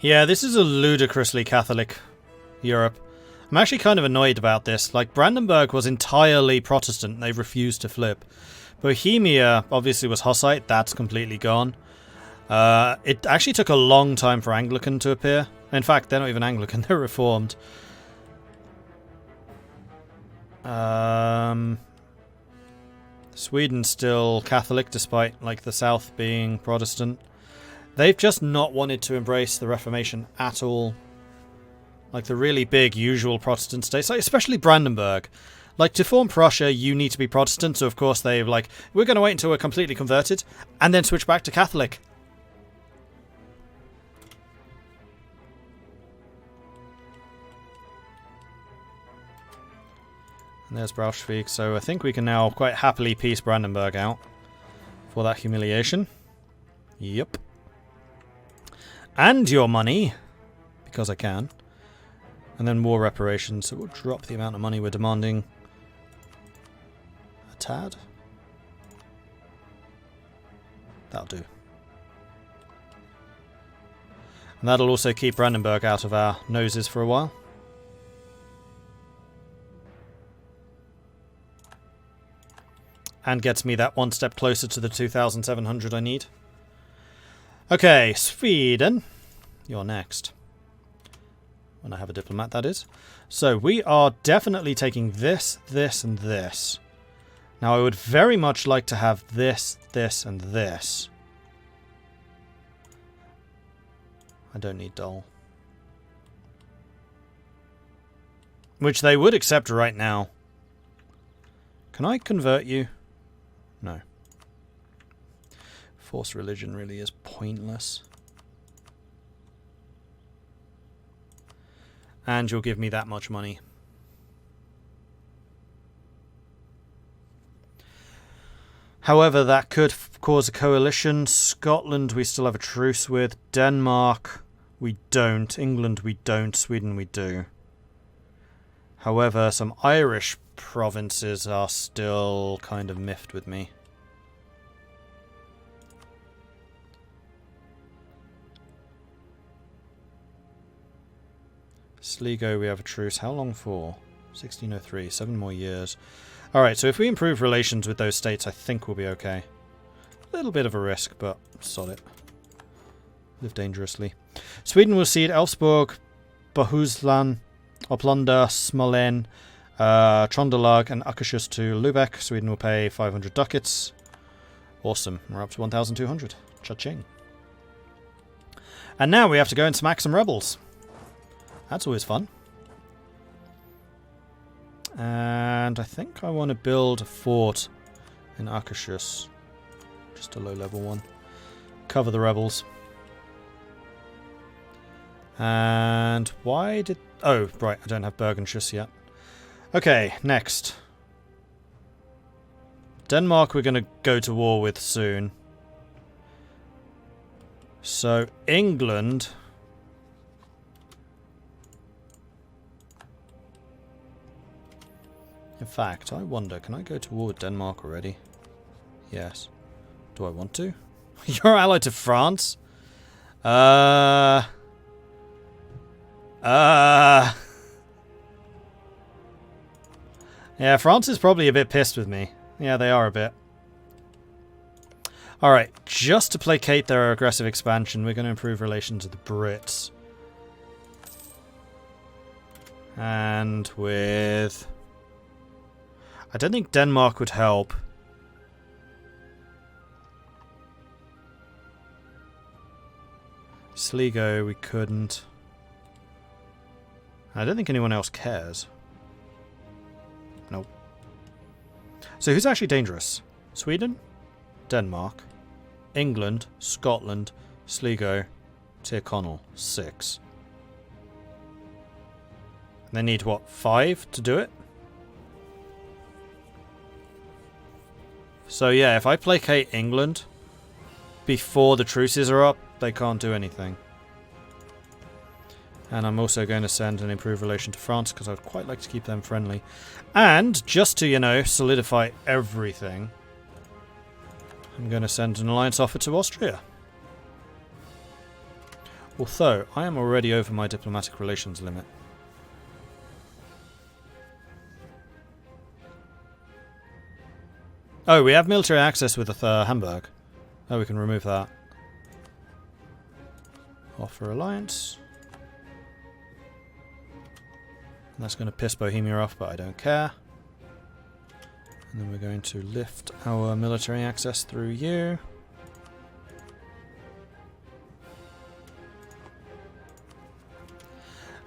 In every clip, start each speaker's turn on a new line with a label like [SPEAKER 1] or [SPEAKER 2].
[SPEAKER 1] Yeah, this is a ludicrously Catholic Europe. I'm actually kind of annoyed about this. Like, Brandenburg was entirely Protestant. They refused to flip. Bohemia obviously was Hussite. That's completely gone. It actually took a long time for Anglican to appear. In fact, they're not even Anglican. They're Reformed. Sweden's still Catholic, despite, like, the South being Protestant. They've just not wanted to embrace the Reformation at all. Like the really big, usual Protestant states, like especially Brandenburg. Like, to form Prussia, you need to be Protestant, so of course they've like, we're going to wait until we're completely converted, and then switch back to Catholic. And there's Braunschweig, so I think we can now quite happily piece Brandenburg out for that humiliation. Yep. And your money, because I can. And then war reparations, so we'll drop the amount of money we're demanding a tad. That'll do. And that'll also keep Brandenburg out of our noses for a while. And gets me that one step closer to the 2,700 I need. Okay, Sweden. You're next. When I have a diplomat, that is. So we are definitely taking this, this, and this. Now I would very much like to have this, this, and this. I don't need Dole. Which they would accept right now. Can I convert you? No. Forced religion really is pointless. And you'll give me that much money. However, that could cause a coalition. Scotland we still have a truce with. Denmark we don't. England we don't. Sweden we do. However, some Irish provinces are still kind of miffed with me. Sligo, we have a truce. How long for? 1603. 7 more years. Alright, so if we improve relations with those states, I think we'll be okay. A little bit of a risk, but sod it. Live dangerously. Sweden will cede Elfsborg, Bohuslän, Oplanda, Smolen, Trondelag, and Akershus to Lubeck. Sweden will pay 500 ducats. Awesome. We're up to 1,200. Cha-ching. And now we have to go and smack some rebels. That's always fun. And I think I want to build a fort in Akershus. Just a low-level one. Cover the rebels. And why did... Oh, right, I don't have Bergenshus yet. Okay, next. Denmark we're going to go to war with soon. So, England... In fact, I wonder, can I go to war with Denmark already? Yes. Do I want to? You're allied to France? Yeah, France is probably a bit pissed with me. Yeah, they are a bit. Alright, just to placate their aggressive expansion, we're going to improve relations with the Brits. And with... I don't think Denmark would help. Sligo, we couldn't. I don't think anyone else cares. Nope. So who's actually dangerous? Sweden? Denmark? England? Scotland? Sligo? Tyrconnell? 6. They need, what, 5 to do it? So yeah, if I placate England before the truces are up, they can't do anything. And I'm also going to send an improved relation to France because I'd quite like to keep them friendly. And just to, you know, solidify everything, I'm going to send an alliance offer to Austria. Although, I am already over my diplomatic relations limit. Oh, we have military access with Hamburg. Oh, we can remove that. Offer alliance. And that's going to piss Bohemia off, but I don't care. And then we're going to lift our military access through you.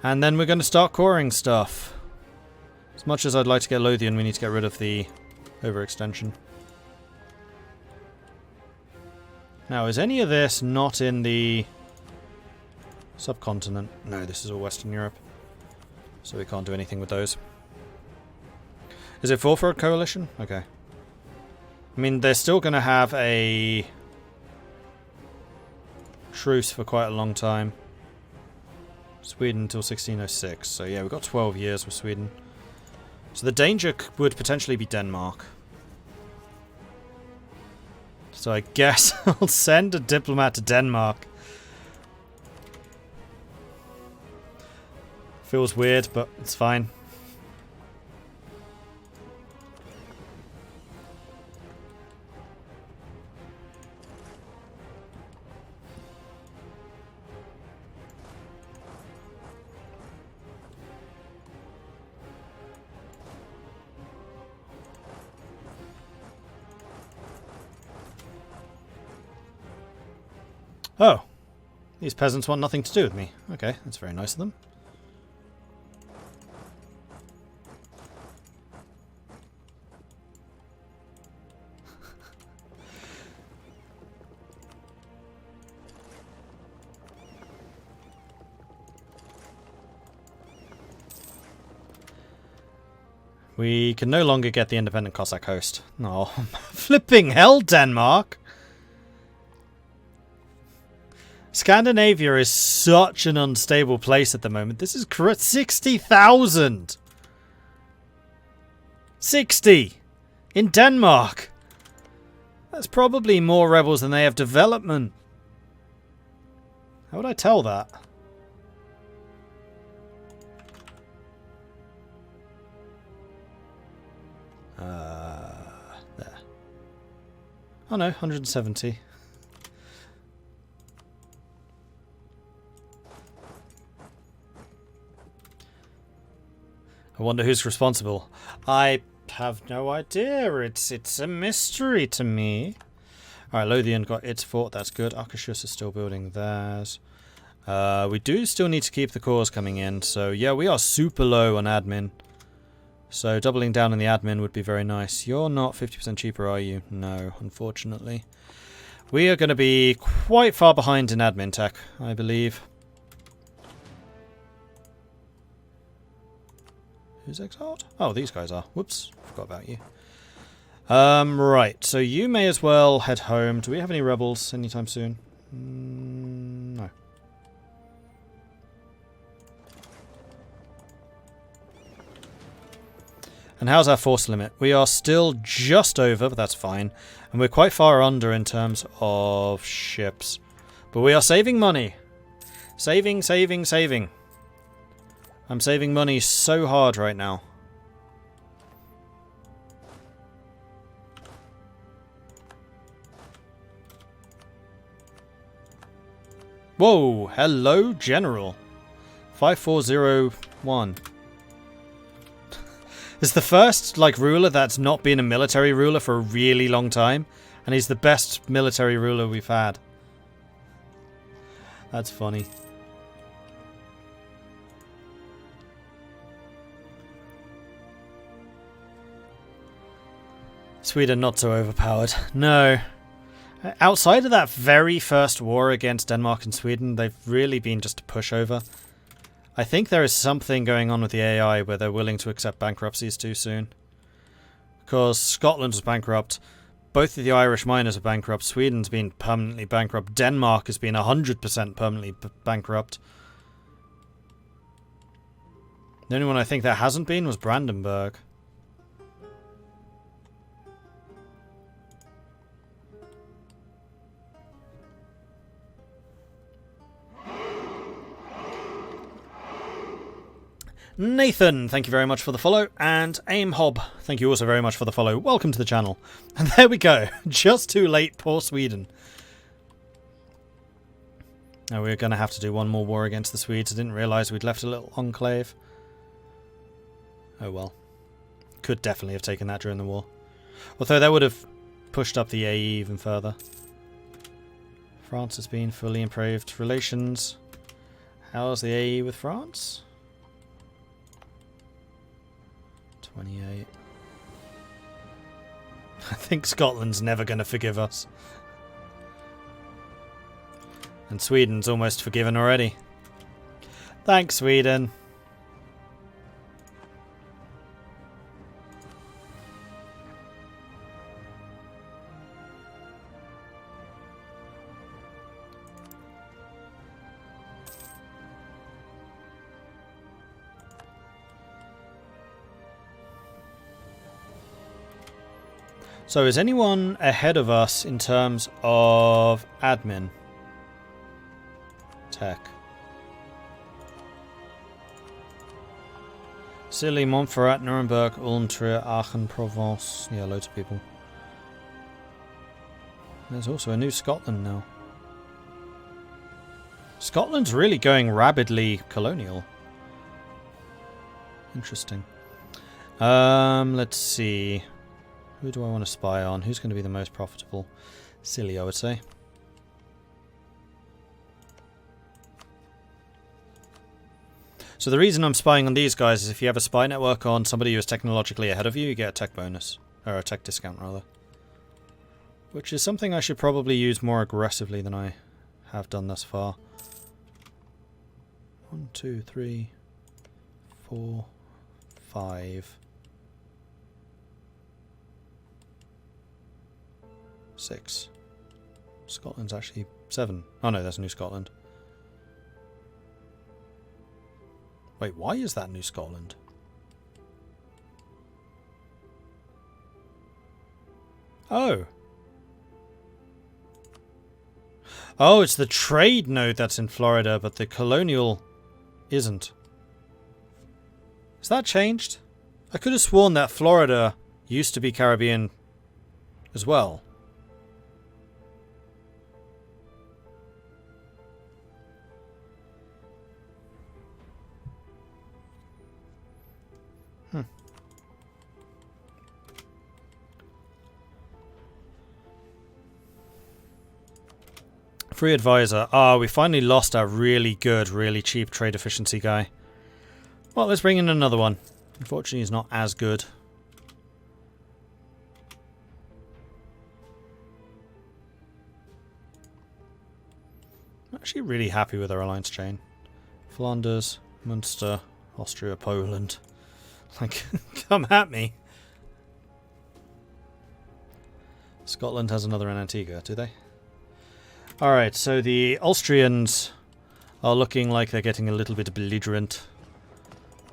[SPEAKER 1] And then we're going to start coring stuff. As much as I'd like to get Lothian, we need to get rid of the overextension. Now, is any of this not in the subcontinent? No, this is all Western Europe. So we can't do anything with those. Is it for a coalition? Okay. I mean, they're still going to have a truce for quite a long time. Sweden until 1606. So yeah, we've got 12 years with Sweden. So the danger would potentially be Denmark. So I guess I'll send a diplomat to Denmark. Feels weird, but it's fine. Oh, these peasants want nothing to do with me. Okay, that's very nice of them. We can no longer get the independent Cossack host. Oh, flipping hell, Denmark! Scandinavia is such an unstable place at the moment. This is 60,000! 60! In Denmark! That's probably more rebels than they have development. How would I tell that? There. Oh no, 170. I wonder who's responsible. I have no idea. It's a mystery to me. Alright, Lothian got its fort. That's good. Akashus is still building theirs. We do still need to keep the cores coming in. So, yeah, we are super low on admin. So, doubling down on the admin would be very nice. You're not 50% cheaper, are you? No, unfortunately. We are going to be quite far behind in admin tech, I believe. Who's exiled? Oh, these guys are. Whoops, forgot about you. Right, so you may as well head home. Do we have any rebels anytime soon? No. And how's our force limit? We are still just over, but that's fine. And we're quite far under in terms of ships. But we are saving money. Saving, saving, saving. I'm saving money so hard right now. Whoa, hello, General. 5401. It's the first, ruler that's not been a military ruler for a really long time. And he's the best military ruler we've had. That's funny. Sweden not so overpowered. No. Outside of that very first war against Denmark and Sweden, they've really been just a pushover. I think there is something going on with the AI where they're willing to accept bankruptcies too soon. Because Scotland was bankrupt, both of the Irish miners are bankrupt, Sweden's been permanently bankrupt, Denmark has been 100% permanently bankrupt. The only one I think that hasn't been was Brandenburg. Nathan, thank you very much for the follow. And Aim Hob, thank you also very much for the follow. Welcome to the channel. And there we go. Just too late, poor Sweden. Now we're going to have to do one more war against the Swedes. I didn't realise we'd left a little enclave. Oh well. Could definitely have taken that during the war. Although that would have pushed up the AE even further. France has been fully improved relations. How's the AE with France? 28. I think Scotland's never going to forgive us. And Sweden's almost forgiven already. Thanks, Sweden. So is anyone ahead of us in terms of admin? Tech. Silly, Montferrat, Nuremberg, Ulm, Trier, Aachen, Provence. Yeah, loads of people. There's also a new Scotland now. Scotland's really going rabidly colonial. Interesting. Let's see. Who do I want to spy on? Who's going to be the most profitable? Silly, I would say. So the reason I'm spying on these guys is if you have a spy network on somebody who is technologically ahead of you, you get a tech bonus. Or a tech discount, rather. Which is something I should probably use more aggressively than I have done thus far. 1, 2, 3, 4, 5... 6. Scotland's actually 7. Oh no, that's New Scotland. Wait, why is that New Scotland? Oh. Oh, it's the trade node that's in Florida, but the colonial isn't. Has that changed? I could have sworn that Florida used to be Caribbean as well. Free advisor. Ah, we finally lost our really good, really cheap trade efficiency guy. Well, let's bring in another one. Unfortunately, he's not as good. I'm actually really happy with our alliance chain. Flanders, Munster, Austria, Poland. Like, come at me. Scotland has another in Antigua, do they? Alright, so the Austrians are looking like they're getting a little bit belligerent.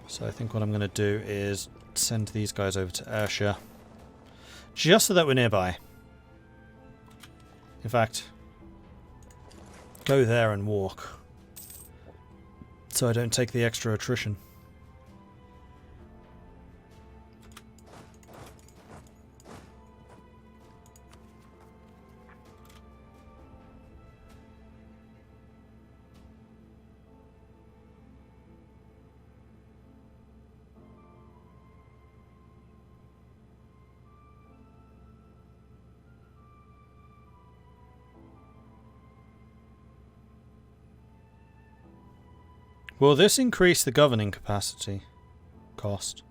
[SPEAKER 1] So I think what I'm going to do is send these guys over to Ayrshire. Just so that we're nearby. In fact, go there and walk. So I don't take the extra attrition. Will this increase the governing capacity cost?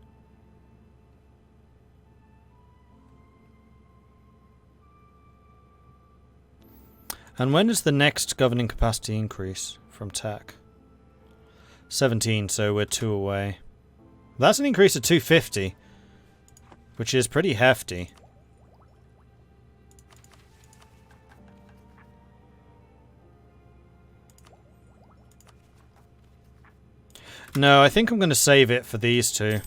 [SPEAKER 1] And when does the next governing capacity increase from tech? 17, so we're 2 away. That's an increase of 250, which is pretty hefty. No, I think I'm going to save it for these two.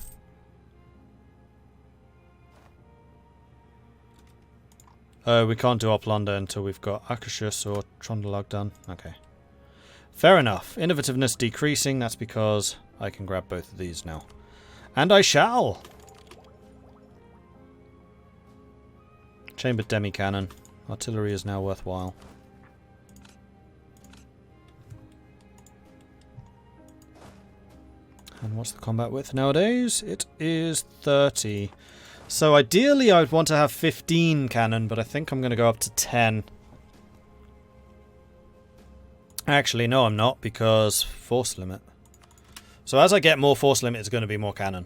[SPEAKER 1] We can't do Oplander until we've got Akershus or Trondelag done. Okay. Fair enough. Innovativeness decreasing. That's because I can grab both of these now. And I shall! Chambered demi-cannon. Artillery is now worthwhile. And what's the combat width nowadays? It is 30. So ideally I would want to have 15 cannon, but I think I'm going to go up to 10. Actually, no I'm not, because force limit. So as I get more force limit, it's going to be more cannon.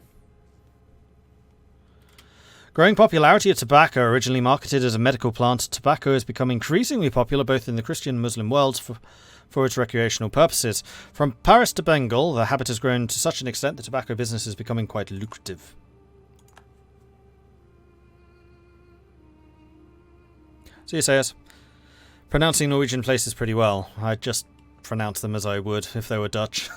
[SPEAKER 1] Growing popularity of tobacco. Originally marketed as a medical plant, tobacco has become increasingly popular both in the Christian and Muslim worlds for its recreational purposes. From Paris to Bengal, the habit has grown to such an extent the tobacco business is becoming quite lucrative. So you say us. Pronouncing Norwegian places pretty well. I just pronounce them as I would if they were Dutch.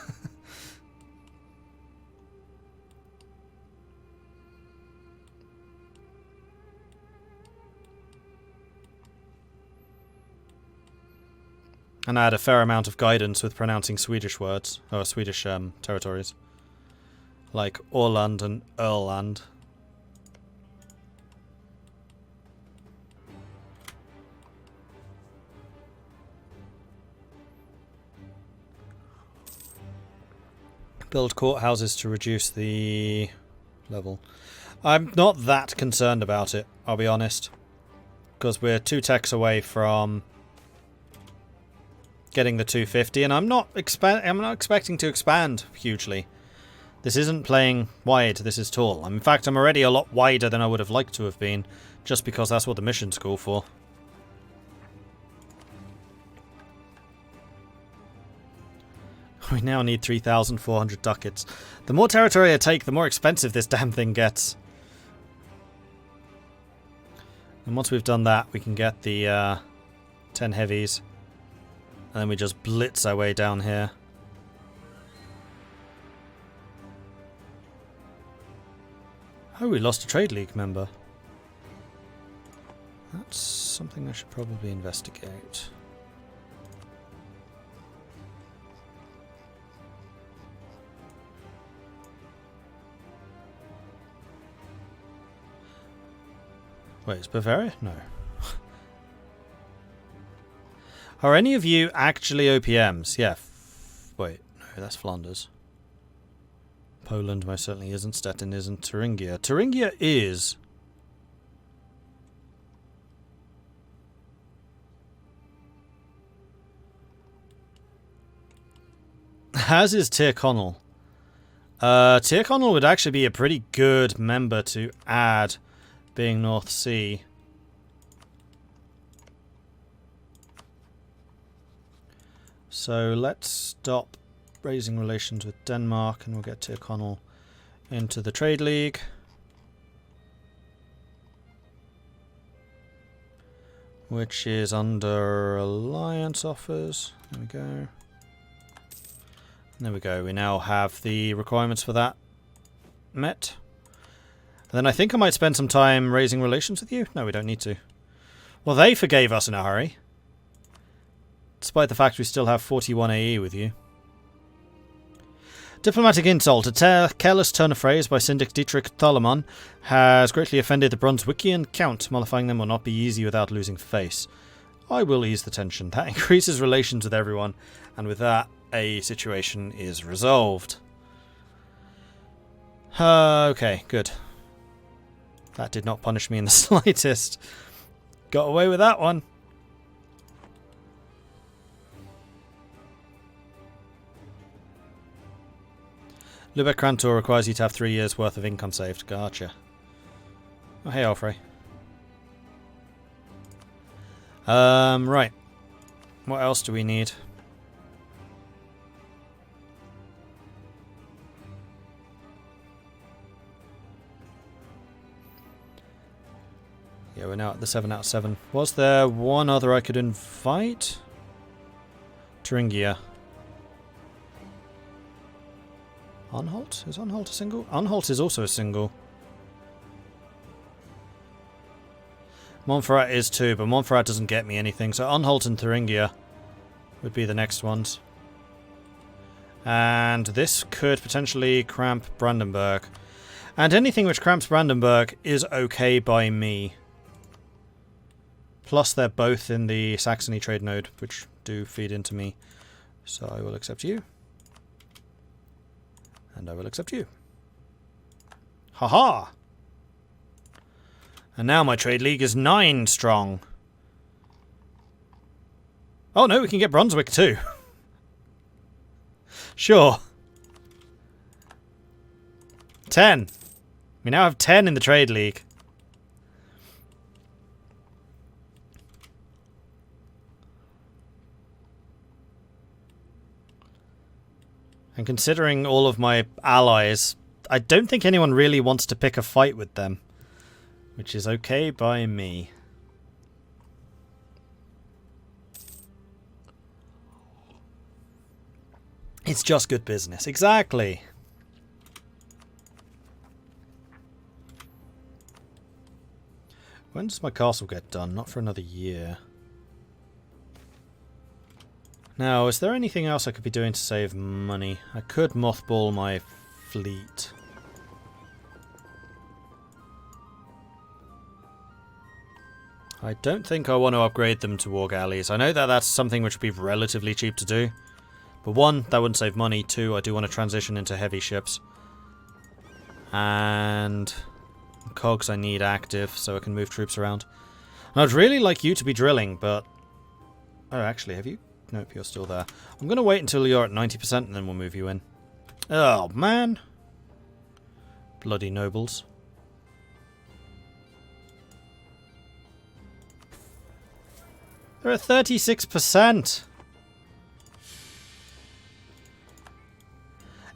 [SPEAKER 1] And I had a fair amount of guidance with pronouncing Swedish words, or Swedish territories. Like Åland and Öland. Build courthouses to reduce the level. I'm not that concerned about it, I'll be honest. Because we're 2 techs away from getting the 250, and I'm not expecting to expand hugely. This isn't playing wide, this is tall. In fact, I'm already a lot wider than I would have liked to have been, just because that's what the missions call for. We now need 3,400 ducats. The more territory I take, the more expensive this damn thing gets. And once we've done that, we can get the 10 heavies. And then we just blitz our way down here. Oh, we lost a trade league member. That's something I should probably investigate. Wait, is Bavaria? No. Are any of you actually OPMs? Yeah. Wait, no, that's Flanders. Poland most certainly isn't. Stettin isn't. Thuringia. Thuringia is. As is Tyrconnell. Tyrconnell would actually be a pretty good member to add, being North Sea. So let's stop raising relations with Denmark and we'll get Tyrconnell into the Trade League. Which is under Alliance offers. There we go. There we go. We now have the requirements for that met. And then I think I might spend some time raising relations with you. No, we don't need to. Well, they forgave us in a hurry. Despite the fact we still have 41 AE with you. Diplomatic insult. A careless turn of phrase by Syndic Dietrich Thalaman has greatly offended the Brunswickian Count. Mollifying them will not be easy without losing face. I will ease the tension. That increases relations with everyone, and with that, a situation is resolved. Okay, good. That did not punish me in the slightest. Got away with that one. Lubeck Krantor requires you to have 3 years worth of income saved. Gotcha. Oh, hey, Alfrey. Right. What else do we need? Yeah, we're now at the 7 out of 7. Was there one other I could invite? Thuringia. Anhalt? Is Anhalt a single? Anhalt is also a single. Montferrat is too, but Montferrat doesn't get me anything, so Anhalt and Thuringia would be the next ones. And this could potentially cramp Brandenburg. And anything which cramps Brandenburg is okay by me. Plus they're both in the Saxony trade node, which do feed into me. So I will accept you. And I will accept you. Haha! And now my trade league is 9 strong. Oh no, we can get Brunswick too. Sure. 10. We now have 10 in the trade league. And considering all of my allies, I don't think anyone really wants to pick a fight with them. Which is okay by me. It's just good business. Exactly. When does my castle get done? Not for another year. Now, is there anything else I could be doing to save money? I could mothball my fleet. I don't think I want to upgrade them to war galleys. I know that that's something which would be relatively cheap to do. But one, that wouldn't save money. Two, I do want to transition into heavy ships. And cogs I need active so I can move troops around. And I'd really like you to be drilling, but... Oh, actually, have you? Nope, you're still there. I'm going to wait until you're at 90% and then we'll move you in. Oh, man. Bloody nobles. They're at 36%.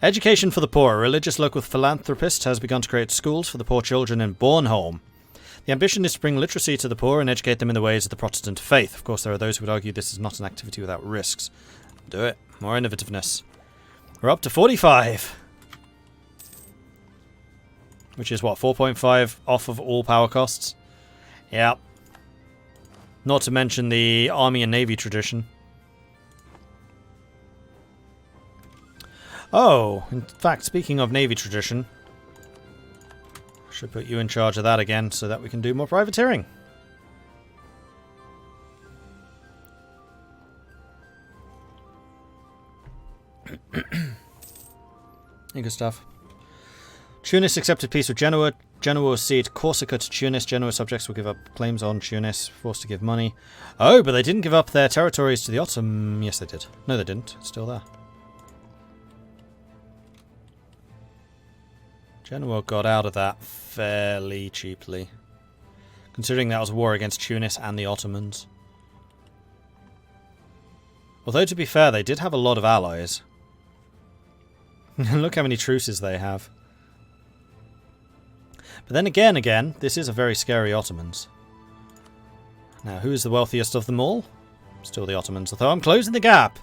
[SPEAKER 1] Education for the poor. A religious local philanthropist has begun to create schools for the poor children in Bornholm. The ambition is to bring literacy to the poor and educate them in the ways of the Protestant faith. Of course, there are those who would argue this is not an activity without risks. Do it. More innovativeness. We're up to 45. Which is what, 4.5 off of all power costs? Yep. Not to mention the army and navy tradition. Oh, in fact, speaking of navy tradition, I should put you in charge of that again so that we can do more privateering. Good stuff. Tunis accepted peace with Genoa. Genoa will cede Corsica to Tunis. Genoa subjects will give up claims on Tunis, forced to give money. Oh, but they didn't give up their territories to the Ottoman. Yes, they did. No, they didn't. It's still there. Genoa got out of that fairly cheaply, considering that was a war against Tunis and the Ottomans. Although, to be fair, they did have a lot of allies. Look how many truces they have. But then again, this is a very scary Ottomans. Now, who is the wealthiest of them all? Still the Ottomans, although I'm closing the gap.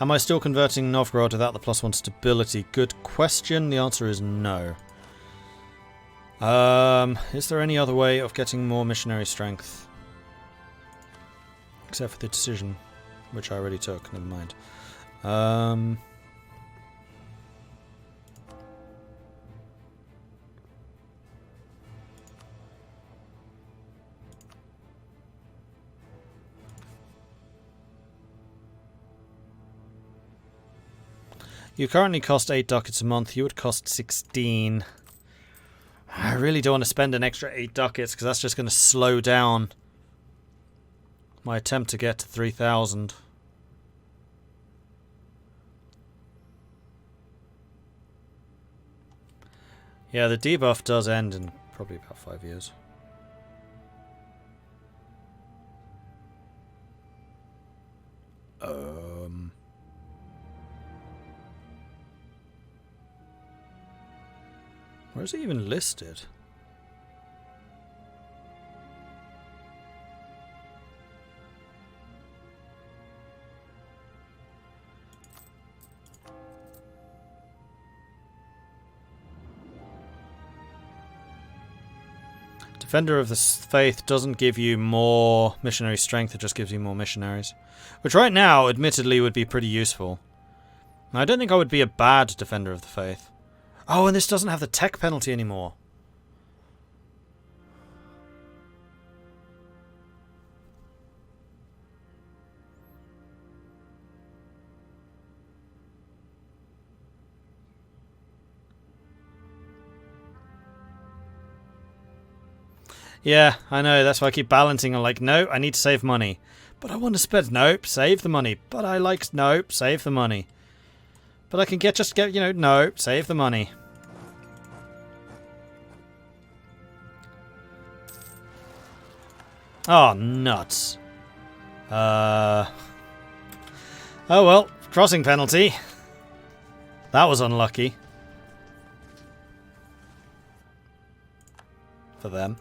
[SPEAKER 1] Am I still converting Novgorod without the +1 stability? Good question. The answer is no. Is there any other way of getting more missionary strength? Except for the decision, which I already took. Never mind. You currently cost 8 ducats a month. You would cost 16. I really don't want to spend an extra 8 ducats because that's just going to slow down my attempt to get to 3,000. Yeah, the debuff does end in probably about 5 years. Where is it even listed? Defender of the Faith doesn't give you more missionary strength, it just gives you more missionaries. Which right now, admittedly, would be pretty useful. And I don't think I would be a bad Defender of the Faith. Oh, and this doesn't have the tech penalty anymore. Yeah, I know, that's why I keep balancing. I'm like, no, I need to save money. But I want to spend, nope, save the money. But I like, nope, save the money. But I can just get, you know, nope, save the money. Oh, nuts. Oh well, crossing penalty. That was unlucky. For them.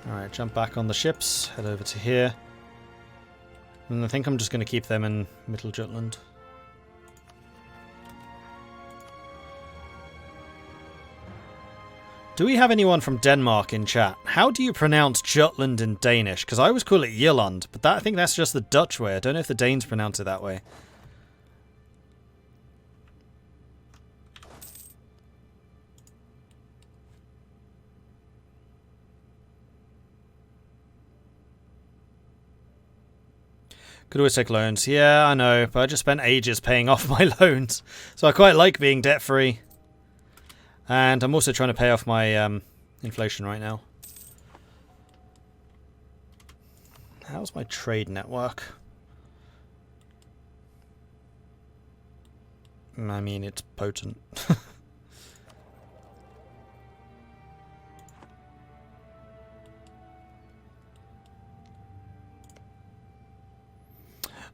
[SPEAKER 1] Alright, jump back on the ships, head over to here. And I think I'm just going to keep them in Middle Jutland. Do we have anyone from Denmark in chat? How do you pronounce Jutland in Danish? Because I always call it Jylland, but I think that's just the Dutch way. I don't know if the Danes pronounce it that way. Could always take loans. Yeah, I know, but I just spent ages paying off my loans. So I quite like being debt-free. And I'm also trying to pay off my inflation right now. How's my trade network? I mean, it's potent.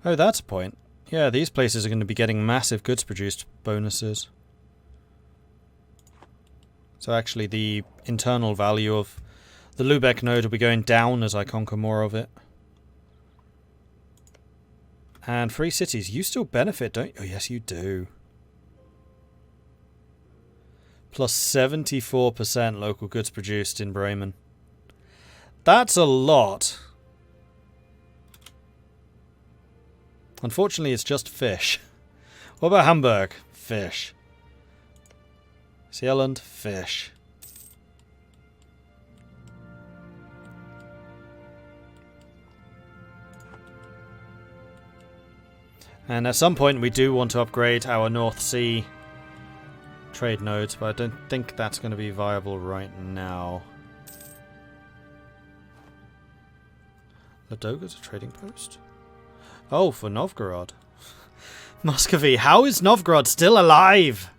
[SPEAKER 1] Oh, that's a point. Yeah, these places are going to be getting massive goods produced bonuses. So actually the internal value of the Lubeck node will be going down as I conquer more of it. And free cities, you still benefit, don't you? Oh, yes, you do. Plus 74% local goods produced in Bremen. That's a lot. Unfortunately, it's just fish. What about Hamburg? Fish. Sealand? Fish. And at some point we do want to upgrade our North Sea trade nodes, but I don't think that's going to be viable right now. Ladoga's a trading post? Oh, for Novgorod. Muscovy. How is Novgorod still alive?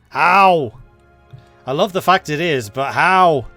[SPEAKER 1] How? I love the fact it is, but how?